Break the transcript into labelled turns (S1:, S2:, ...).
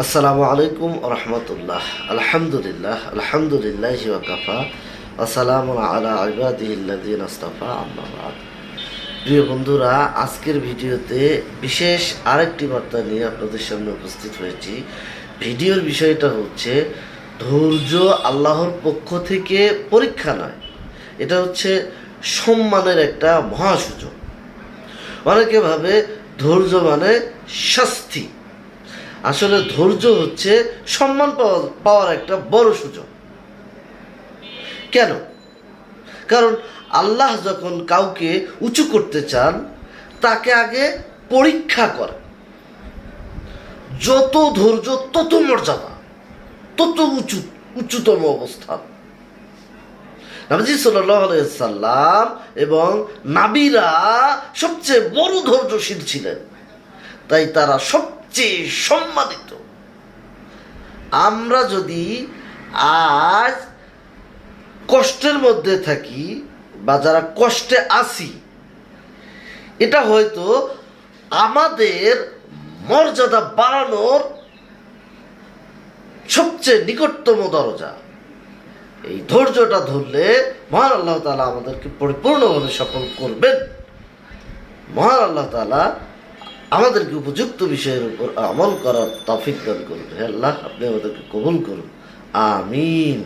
S1: আসসালামু আলাইকুম রহমতুল্লাহ। আলহামদুলিল্লাহ আলহামদুলিল্লাহি ওয়া কাফা ওয়া সালামুন আলা ইবাদিহিল্লাযিনা ইসতাফা, আম্মা বা'দ। প্রিয় বন্ধুরা, আজকের ভিডিওতে বিশেষ আরেকটি বার্তা নিয়ে আপনাদের সামনে উপস্থিত হয়েছি। ভিডিওর বিষয়টা হচ্ছে ধৈর্য আল্লাহর পক্ষ থেকে পরীক্ষা নয়, এটা হচ্ছে সম্মানের একটা মহাসূচক। অনেকে ভাবে ধৈর্য মানে শাস্তি। আসলে ধৈর্য হচ্ছে সম্মান পাওয়ার একটা বড় সুযোগ। কেন? কারণ আল্লাহ যখন কাউকে উঁচু করতে চান তাকে আগে পরীক্ষা করে। যত ধৈর্য তত মর্যাদা, তত উচ্চতম অবস্থান। নবী সাল্লাল্লাহু আলাইহি সাল্লাম এবং নাবিরা সবচেয়ে বড় ধৈর্যশীল ছিলেন, তাই তারা সবচেয়ে সম্মানিত। আমরা যদি আজ কষ্টের মধ্যে থাকি বা যারা কষ্টে আছি, এটা হয়তো আমাদের মর্যাদা বাড়ানোর সবচেয়ে নিকটতম দরজা। এই ধৈর্যটা ধরলে মহান আল্লাহ তাআলা আমাদেরকে পরিপূর্ণভাবে সফল করবেন। মহান আল্লাহ তাআলা আমাদেরকে উপযুক্ত বিষয়ের উপর আমল করার তৌফিক দান করুন। হে আল্লাহ, আপনি আমাদেরকে কবুল করুন, আমিন।